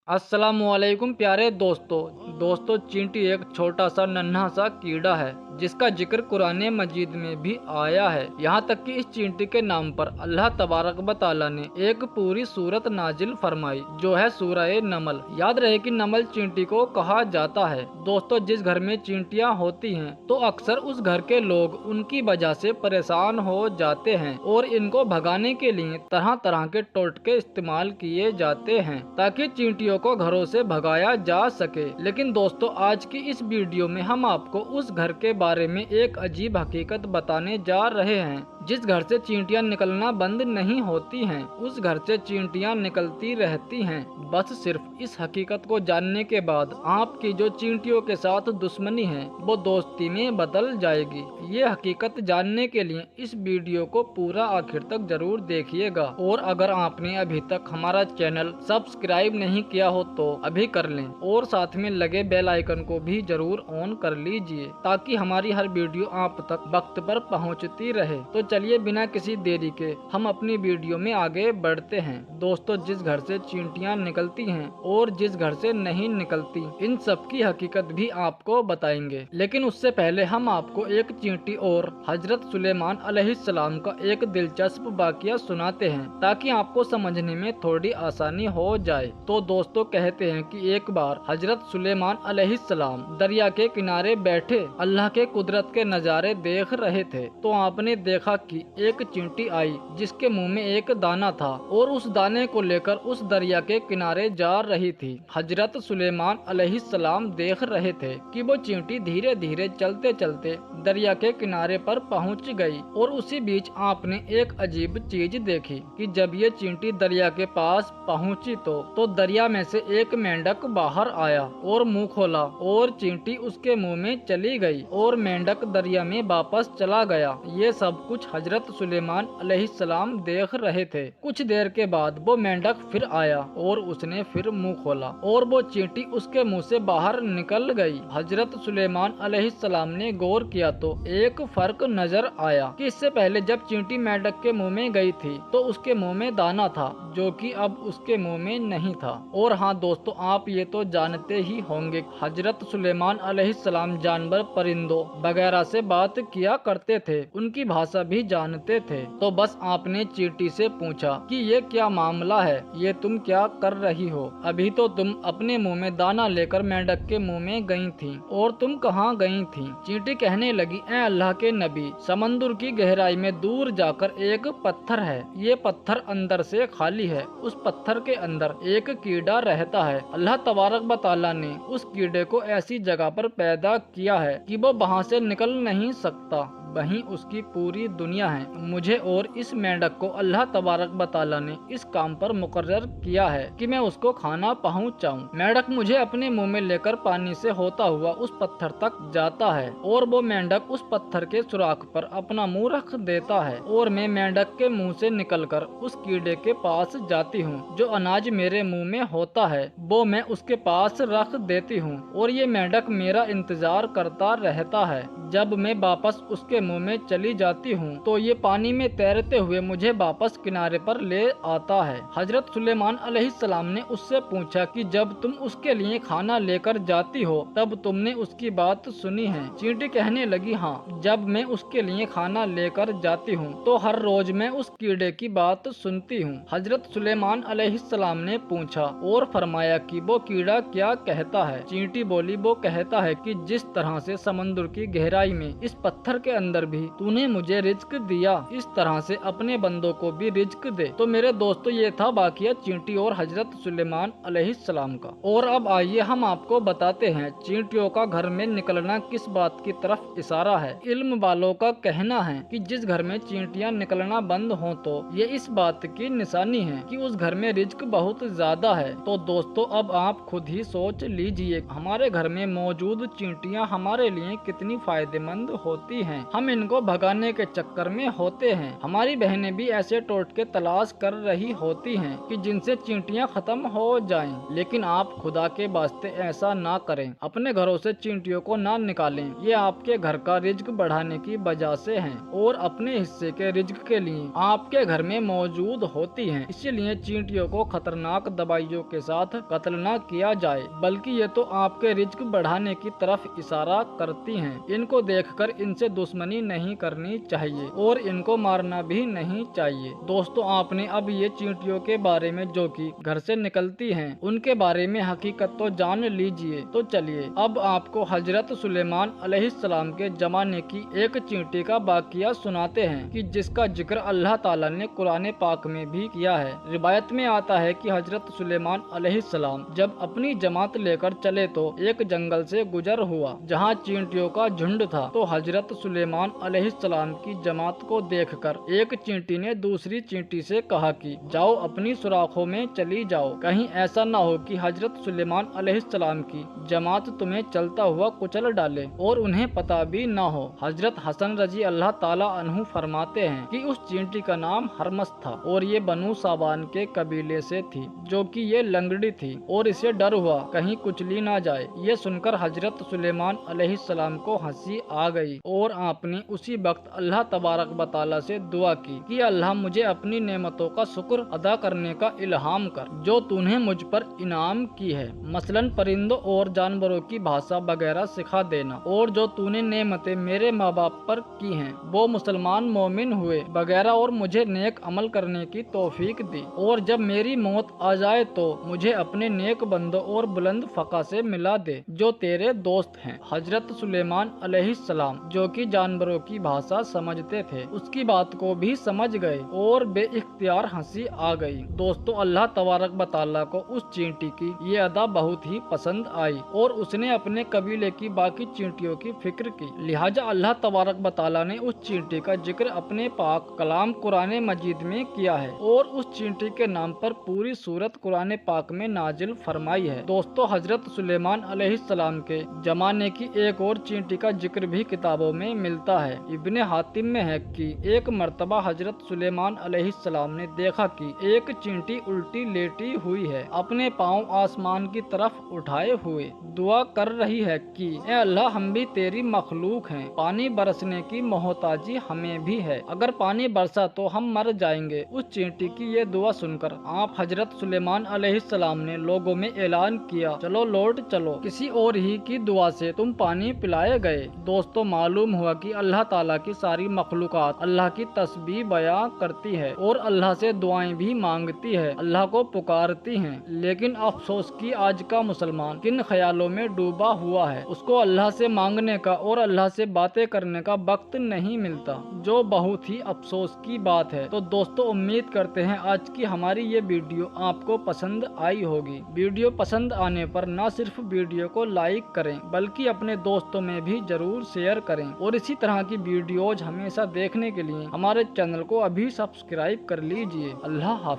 अस्सलामुअलैकुम प्यारे दोस्तों चींटी एक छोटा सा नन्हा सा कीड़ा है जिसका जिक्र कुरान मजीद में भी आया है। यहाँ तक कि इस चींटी के नाम पर अल्लाह तबारक व तआला ने एक पूरी सूरत नाजिल फरमाई जो है सूरह नमल। याद रहे कि नमल चींटी को कहा जाता है। दोस्तों, जिस घर में चींटियाँ होती हैं तो अक्सर उस घर के लोग उनकी वजह से परेशान हो जाते हैं और इनको भगाने के लिए तरह तरह के टोटके इस्तेमाल किए जाते हैं ताकि चींटियों को घरों से भगाया जा सके। लेकिन दोस्तों, आज की इस वीडियो में हम आपको उस घर के बारे में एक अजीब हकीकत बताने जा रहे हैं जिस घर से चींटियां निकलना बंद नहीं होती हैं। उस घर से चींटियां निकलती रहती हैं। बस सिर्फ इस हकीकत को जानने के बाद आपकी जो चींटियों के साथ दुश्मनी है वो दोस्ती में बदल जाएगी। ये हकीकत जानने के लिए इस वीडियो को पूरा आखिर तक जरूर देखिएगा। और अगर आपने अभी तक हमारा चैनल सब्सक्राइब नहीं किया हो तो अभी कर लें और साथ में लगे बेल आइकन को भी जरूर ऑन कर लीजिए ताकि हमारी हर वीडियो आप तक वक्त पर पहुंचती रहे। तो चलिए बिना किसी देरी के हम अपनी वीडियो में आगे बढ़ते हैं। दोस्तों, जिस घर से चींटियां निकलती हैं और जिस घर से नहीं निकलती, इन सब की हकीकत भी आपको बताएंगे। लेकिन उससे पहले हम आपको एक चींटी और हजरत सुलेमान अलैहिस्सलाम का एक दिलचस्प वाकया सुनाते हैं ताकि आपको समझने में थोड़ी आसानी हो जाए। तो दोस्तों, कहते हैं कि एक बार हजरत सुलेमान अलैहिस्सलाम दरिया के किनारे बैठे अल्लाह के कुदरत के नज़ारे देख रहे थे तो आपने देखा कि एक चींटी आई जिसके मुंह में एक दाना था और उस दाने को लेकर उस दरिया के किनारे जा रही थी। हजरत सुलेमान अलैहिस्सलाम देख रहे थे कि वो चींटी धीरे धीरे चलते चलते दरिया के किनारे पर पहुंच गई। और उसी बीच आपने एक अजीब चीज देखी कि जब ये चींटी दरिया के पास पहुंची तो दरिया में से एक मेंढक बाहर आया और मुंह खोला और चींटी उसके मुंह में चली गई और मेंढक दरिया में वापस चला गया। ये सब कुछ हजरत सुलेमान अलैहिस्सलाम देख रहे थे। कुछ देर के बाद वो मेंढक फिर आया और उसने फिर मुंह खोला और वो चींटी उसके मुंह से बाहर निकल गई। हजरत सुलेमान अलैहिस्सलाम ने गौर किया तो एक फर्क नजर आया कि इससे पहले जब चींटी मेंढक के मुंह में गई थी तो उसके मुंह में दाना था जो कि अब उसके मुंह में नहीं था। और हाँ दोस्तों, आप ये तो जानते ही होंगे हजरत सुलेमान अलैहिस्सलाम जानवर, परिंदों वगैरह से बात किया करते थे, उनकी भाषा भी जानते थे। तो बस आपने चींटी से पूछा कि ये क्या मामला है, ये तुम क्या कर रही हो? अभी तो तुम अपने मुंह में दाना लेकर मेंढक के मुंह में गई थी और तुम कहाँ गई थी? चींटी कहने लगी, ए अल्लाह के नबी, समंदर की गहराई में दूर जाकर एक पत्थर है। ये पत्थर अंदर से खाली है। उस पत्थर के अंदर एक कीड़ा रहता है। अल्लाह तबारक व तआला ने उस कीड़े को ऐसी जगह पर पैदा किया है कि वो वहाँ से निकल नहीं सकता। वहीं उसकी पूरी दुनिया है। मुझे और इस मेंढक को अल्लाह तबारक व तआला ने इस काम पर मुकर्रर किया है कि मैं उसको खाना पहुंचाऊं। मेंढक मुझे अपने मुंह में लेकर पानी से होता हुआ उस पत्थर तक जाता है और वो मेंढक उस पत्थर के सुराख पर अपना मुंह रख देता है और मैं मेंढक के मुंह से निकलकर उस कीड़े के पास जाती हूँ। जो अनाज मेरे मुंह में होता है वो मैं उसके पास रख देती हूँ और ये मेंढक मेरा इंतजार करता रहता है। जब मैं वापस उसके मुंह में चली जाती हूँ तो ये पानी में तैरते हुए मुझे वापस किनारे पर ले आता है। हजरत सुलेमान अलैहिस्सलाम ने उससे पूछा कि जब तुम उसके लिए खाना लेकर जाती हो तब तुमने उसकी बात सुनी है? चींटी कहने लगी, हाँ, जब मैं उसके लिए खाना लेकर जाती हूँ तो हर रोज मैं उस कीड़े की बात सुनती हूँ। हजरत सुलेमान अलैहिस्सलाम ने पूछा और फरमाया कि वो कीड़ा क्या कहता है? चींटी बोली, वो कहता है कि जिस तरह से समंदर की गहराई में इस पत्थर के अंदर भी तूने मुझे रिज्क दिया, इस तरह से अपने बंदों को भी रिज्क दे। तो मेरे दोस्तों, ये था वाकया चींटी और हजरत सुलेमान अलैहिस्सलाम का। और अब आइए हम आपको बताते हैं चींटियों का घर में निकलना किस बात की तरफ इशारा है। इल्म वालों का कहना है कि जिस घर में चींटियां निकलना बंद हो तो ये इस बात की निशानी है कि उस घर में रिज्क बहुत ज्यादा है। तो दोस्तों, अब आप खुद ही सोच लीजिए हमारे घर में मौजूद चींटियां हमारे लिए कितनी फायदेमंद होती हैं। हम इनको भगाने के चक्कर में होते हैं। हमारी बहनें भी ऐसे टोटके तलाश कर रही होती हैं कि जिनसे चींटियां खत्म हो जाएं। लेकिन आप खुदा के वास्ते ऐसा ना करें, अपने घरों से चींटियों को ना निकालें। ये आपके घर का रिज्क बढ़ाने की वजह से हैं और अपने हिस्से के रिज्क के लिए आपके घर में मौजूद होती हैं। इसीलिए चींटियों को खतरनाक दवाइयों के साथ कत्ल न किया जाए, बल्कि ये तो आपके रिज्क बढ़ाने की तरफ इशारा करती हैं। इनको देखकर इनसे दुश्मनी नहीं करनी चाहिए और इनको मारना भी नहीं चाहिए। दोस्तों, आपने अब ये चींटियों के बारे में जो कि घर से निकलती हैं उनके बारे में हकीकत तो जान लीजिए। तो चलिए अब आपको हजरत सुलेमान अलैहिस्सलाम के जमाने की एक चींटी का वाकया सुनाते हैं कि जिसका जिक्र अल्लाह ताला ने कुरान पाक में भी किया है। रिवायत में आता है कि हजरत सुलेमान अलैहिस्सलाम जब अपनी जमात लेकर चले तो एक जंगल से गुजर हुआ जहाँ चींटियों का झुंड था। तो हजरत सुलेमान अलैहिस्सलाम की जमात को देखकर एक चींटी ने दूसरी चींटी से कहा कि जाओ अपनी सुराखों में चली जाओ, कहीं ऐसा न हो कि हजरत सुलेमान अलैहिस्सलाम की जमात तुम्हें चलता हुआ कुचल डाले और उन्हें पता भी न हो। हजरत हसन रजी अल्लाह ताला अन्हु फरमाते हैं कि उस चींटी का नाम हरमस था और ये बनु साबान के कबीले से थी, जो कि ये लंगड़ी थी और इसे डर हुआ कहीं कुचली ना जाए। ये सुनकर हजरत सुलेमान अलैहिस्सलाम को हंसी आ गई और आपने उसी वक्त अल्लाह तबारक व तआला से दुआ की कि अल्लाह मुझे अपनी नेमतों का शुक्र अदा करने का इल्हाम कर जो तूने मुझ पर इनाम की है, मसलन परिंदों और जानवरों की भाषा वगैरह सिखा देना, और जो तूने नेमतें मेरे माँ बाप पर की हैं वो मुसलमान मोमिन हुए वगैरह, और मुझे नेक अमल करने की तौफीक दी, और जब मेरी मौत आ जाए तो मुझे अपने नेक बंदों और बुलंद फका से मिला दे जो तेरे दोस्त हैं। हजरत सुलेमान अलैहिस्सलाम जो कि जानवरों की भाषा समझते थे उसकी बात को भी समझ गए और बेइख्तियार हंसी आ गई। दोस्तों, अल्लाह तबारक व तआला को उस चींटी की ये अदा बहुत ही पसंद आई और उसने अपने कबीले की बाकी चींटियों की फिक्र की। लिहाजा अल्लाह तबारक व तआला ने उस चींटी का जिक्र अपने पाक कलाम कुरान मजीद में किया है और उस चींटी के नाम पर पूरी सूरत कुरान पाक में नाजिल फरमाई है। दोस्तों, हजरत सुलेमान अलैहिस्सलाम के जमाने की एक और चींटी का जिक्र भी किताबों में मिलता है। इब्ने हातिम में है कि एक मर्तबा हजरत सुलेमान अलैहिस्सलाम ने देखा कि एक चींटी उल्टी लेटी हुई है, अपने पाँव आसमान की तरफ उठाए हुए दुआ कर रही है कि ए अल्लाह, हम भी तेरी मखलूक हैं, पानी बरसने की मोहताजी हमें भी है, अगर पानी बरसा तो हम मर जाएंगे। उस चींटी की ये दुआ सुनकर आप हजरत सुलेमान अलैहिस्सलाम ने लोगों में ऐलान किया, चलो लौट चलो, किसी और ही की दुआ से तुम पानी पिलाए गए। दोस्तों, मालूम हुआ कि अल्लाह ताला की सारी मखलूकात अल्लाह की तस्बीह बयां करती है और अल्लाह से दुआएं भी मांगती है, अल्लाह को पुकारती हैं। लेकिन अफसोस कि आज का मुसलमान किन ख्यालों में डूबा हुआ है, उसको अल्लाह से मांगने का और अल्लाह से बातें करने का वक्त नहीं मिलता, जो बहुत ही अफसोस की बात है। तो दोस्तों, उम्मीद करते हैं आज की हमारी ये वीडियो आपको पसंद आई होगी। वीडियो पसंद आने पर न सिर्फ वीडियो को लाइक करें बल्कि अपने दोस्तों में भी जरूर शेयर करें और इसी तरह की वीडियोज हमेशा देखने के लिए हमारे चैनल को अभी सब्सक्राइब कर लीजिए। अल्लाह हाफ़िज़।